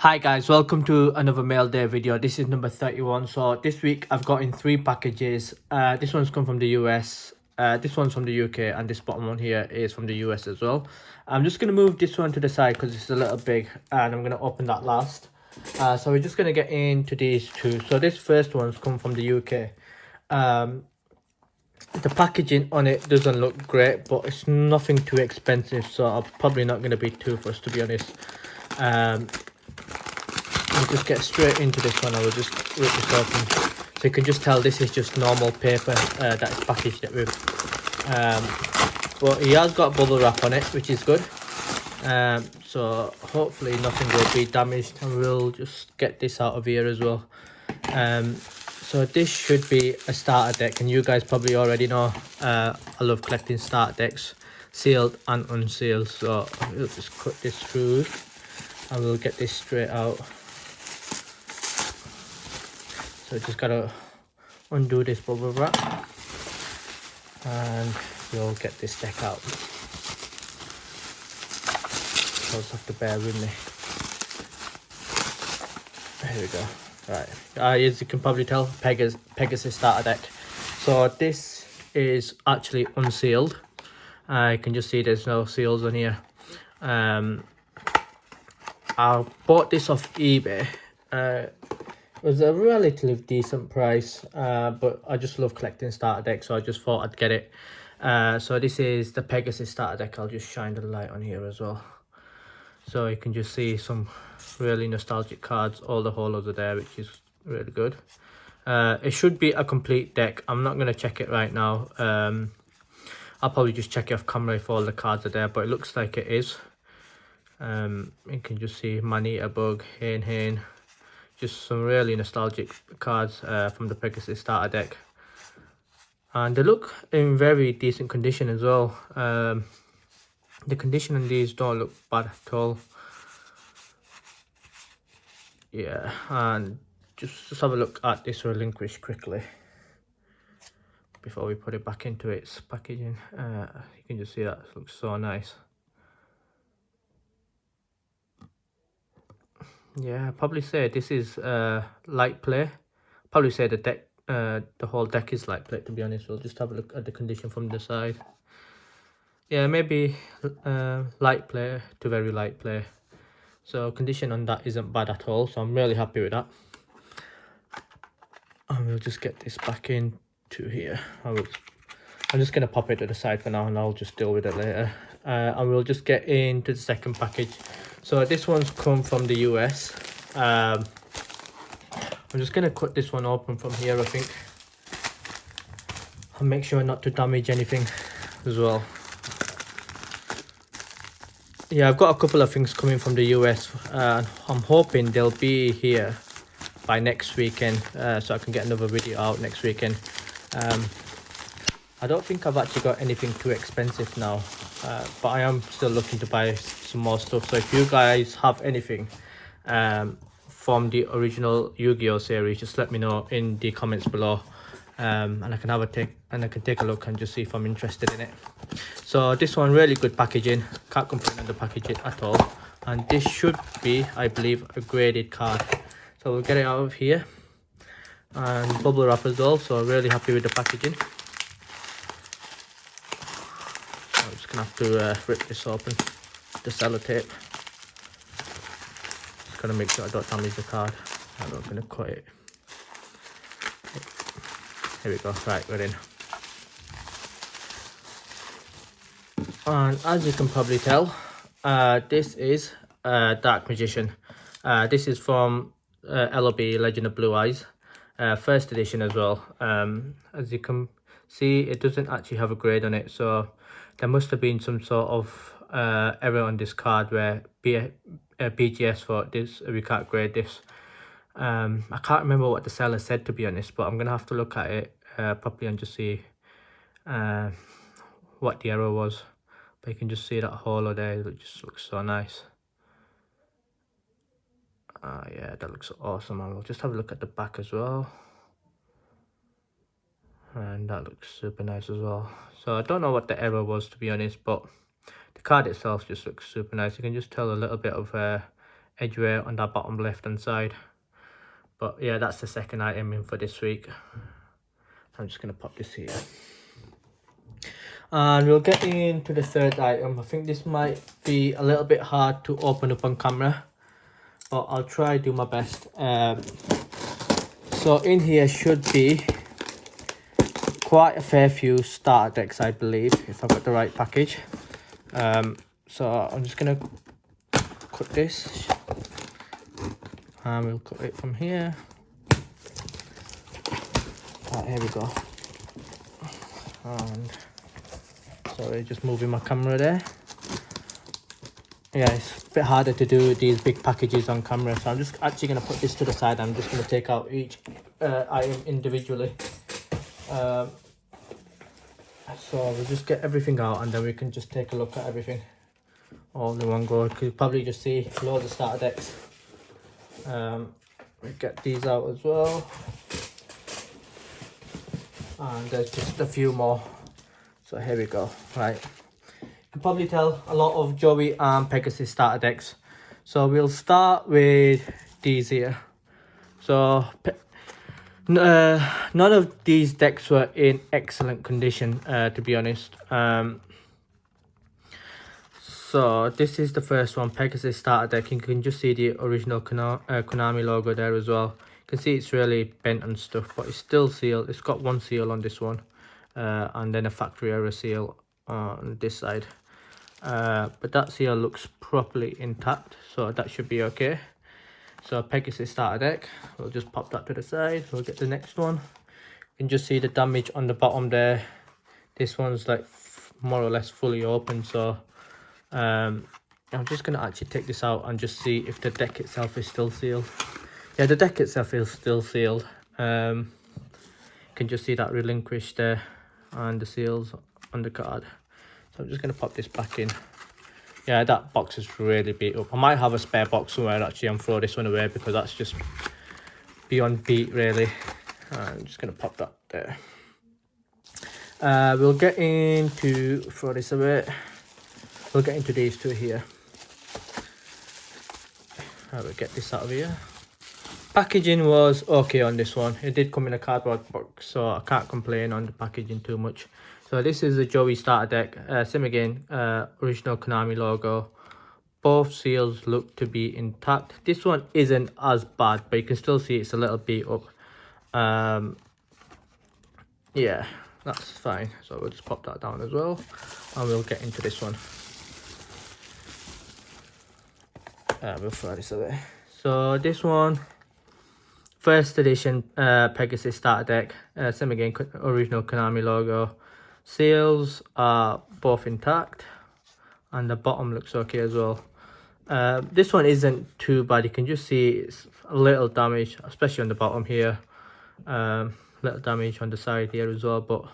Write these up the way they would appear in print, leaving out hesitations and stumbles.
Hi guys, welcome to another mail day video. This is number 31. So this week I've got in 3 packages. This one's come from the US, this one's from the UK, and this bottom one here is from the US as well. I'm just going to move this one to the side because it's a little big, and I'm going to open that last. So we're just going to get into these two. So this first one's come from the UK. The packaging on it doesn't look great, but it's nothing too expensive, so I'm probably not going to be too fussed, to be honest. We'll just get straight into this one. I will just rip this open, so you can just tell this is just normal paper that is packaged it with. But he has got bubble wrap on it, which is good. So hopefully nothing will be damaged, and we'll just get this out of here as well. So this should be a starter deck, and you guys probably already know I love collecting starter decks, sealed and unsealed. So we'll just cut this through and we'll get this straight out. So just gotta undo this bubble wrap and we'll get this deck out. You'll just have to bear with me. There we go. Right, as you can probably tell, Pegasus starter deck. So this is actually unsealed. You can just see there's no seals on here. I bought this off eBay. It was a relatively decent price, but I just love collecting starter decks, so I just thought I'd get it. So this is the Pegasus starter deck. I'll just shine the light on here as well, so you can just see some really nostalgic cards. All the holos are there, which is really good. It should be a complete deck. I'm not going to check it right now. I'll probably just check it off camera if all the cards are there, but it looks like it is. You can just see Manita Bug, Hane, just some really nostalgic cards from the Pegasus starter deck, and they look in very decent condition as well. The condition on these don't look bad at all. Yeah, and just have a look at this relinquish quickly before we put it back into its packaging. You can just see that it looks so nice. Yeah, I'd probably say this is light play. Probably say the deck, the whole deck is light play, to be honest. We'll just have a look at the condition from the side. Yeah, maybe light play to very light play. So condition on that isn't bad at all, so I'm really happy with that. And we'll just get this back into here. I'm just going to pop it to the side for now, and I'll just deal with it later. And we'll just get into the second package. So this one's come from the US. I'm just going to cut this one open from here, I think, and make sure not to damage anything as well. Yeah, I've got a couple of things coming from the US. I'm hoping they'll be here by next weekend, so I can get another video out next weekend. I don't think I've actually got anything too expensive now, but I am still looking to buy some more stuff. So if you guys have anything from the original Yu-Gi-Oh series, just let me know in the comments below, and I can take a look and just see if I'm interested in it. So this one, really good packaging, can't complain on the packaging at all, and this should be, I believe, a graded card. So we'll get it out of here, and bubble wrap as well, so really happy with the packaging. I'm just gonna have to rip this open, the sellotape. Just gotta make sure I don't damage the card. I'm not gonna cut it. Here we go. Right, we're in. And as you can probably tell, this is Dark Magician. This is from LOB Legend of Blue Eyes, first edition as well. As you can see, it doesn't actually have a grade on it, so there must have been some sort of error on this card where BGS thought this, we can't grade this. I can't remember what the seller said, to be honest, but I'm gonna have to look at it properly and just see what the error was. But you can just see that holo there, it just looks so nice. Yeah, that looks awesome. And we'll just have a look at the back as well, and that looks super nice as well. So I don't know what the error was, to be honest, but the card itself just looks super nice. You can just tell a little bit of edgeware on that bottom left hand side. But yeah, that's the second item in for this week. I'm just gonna pop this here. And we'll get into the third item. I think this might be a little bit hard to open up on camera, but I'll try do my best. So in here should be quite a fair few starter decks, I believe, if I've got the right package. So I'm just gonna cut this, and we'll cut it from here. Right, here we go. And sorry, just moving my camera there. Yeah, it's a bit harder to do these big packages on camera, so I'm just actually going to put this to the side. I'm just going to take out each item individually. So we'll just get everything out, and then we can just take a look at everything all in one go. You'll probably just see loads of starter decks. We get these out as well, and there's just a few more. So here we go. Right, you can probably tell a lot of Joey and Pegasus starter decks. So we'll start with these here. So none of these decks were in excellent condition, to be honest. So this is the first one, Pegasus starter deck. You can just see the original Konami logo there as well. You can see it's really bent and stuff, but it's still sealed. It's got one seal on this one, and then a factory error seal on this side. But that seal looks properly intact, so that should be okay. So Pegasus starter deck, we'll just pop that to the side. We'll get the next one. You can just see the damage on the bottom there. This one's like more or less fully open, so I'm just going to actually take this out and just see if the deck itself is still sealed. Yeah, the deck itself is still sealed. You can just see that relinquished there and the seals on the card. So I'm just going to pop this back in. Yeah, that box is really beat up. I might have a spare box somewhere actually and throw this one away, because that's just beyond beat really. I'm just going to pop that there. We'll get into, throw this away. We'll get into these two here. We'll get this out of here. Packaging was okay on this one. It did come in a cardboard box, so I can't complain on the packaging too much. So this is a Joey starter deck. Same again, original Konami logo. Both seals look to be intact. This one isn't as bad, but you can still see it's a little beat up. Yeah, that's fine. So we'll just pop that down as well, and we'll get into this one. We'll throw this away. So this one, first edition Pegasus starter deck. Same again, original Konami logo. Seals are both intact, and the bottom looks okay as well. This one isn't too bad. You can just see it's a little damage, especially on the bottom here. Little damage on the side here as well, but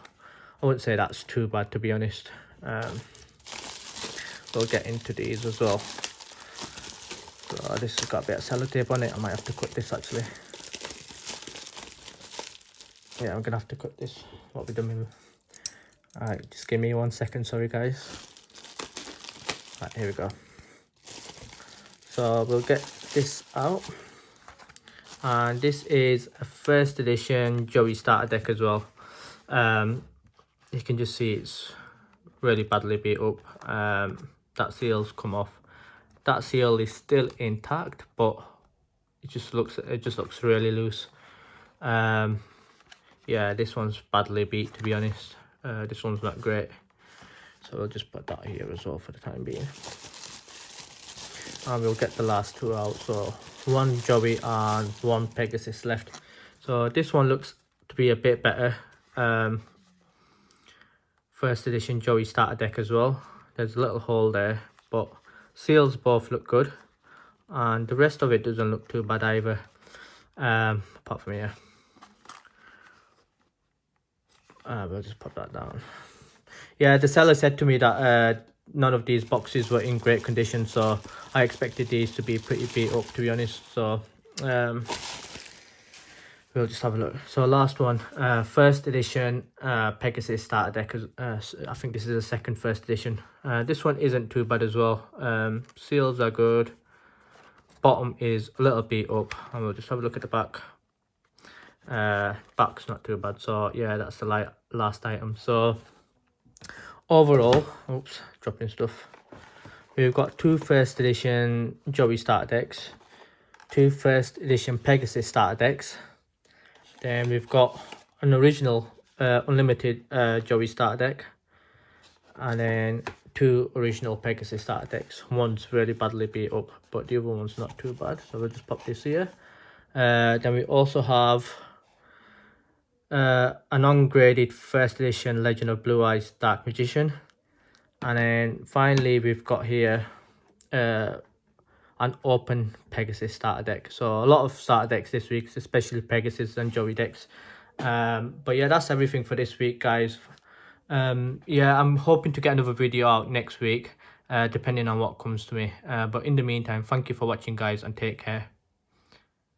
I wouldn't say that's too bad, to be honest. We'll get into these as well. So this has got a bit of sellotape on it. I might have to cut this actually. Yeah, I'm gonna have to cut this. What we done? Alright, just give me 1 second, sorry guys. Right, here we go. So we'll get this out. And this is a first edition Joey starter deck as well. You can just see it's really badly beat up. That seal's come off. That seal is still intact, but it just looks really loose. Yeah, this one's badly beat, to be honest. This one's not great, so we'll just put that here as well for the time being, and we'll get the last two out. So one Joey and one Pegasus left. So this one looks to be a bit better. First edition Joey starter deck as well. There's a little hole there, but seals both look good, and the rest of it doesn't look too bad either, apart from here. We'll just put that down. Yeah, the seller said to me that none of these boxes were in great condition, so I expected these to be pretty beat up, to be honest. So we'll just have a look. So last one, first edition Pegasus starter deck. I think this is the second first edition. This one isn't too bad as well. Seals are good. bottom is a little beat up, and we'll just have a look at the back. Back's not too bad. So yeah, that's the last item. So overall, oops, dropping stuff. We've got 2 first edition Joey starter decks, 2 first edition Pegasus starter decks. Then we've got an original unlimited Joey starter deck, and then 2 original Pegasus starter decks. One's really badly beat up, but the other one's not too bad. So we'll just pop this here. Then we also have an ungraded first edition Legend of Blue Eyes Dark Magician. And then finally we've got here an open Pegasus starter deck. So a lot of starter decks this week, especially Pegasus and Joey decks. But yeah, that's everything for this week, guys. Yeah, I'm hoping to get another video out next week, depending on what comes to me. But in the meantime, thank you for watching, guys, and take care.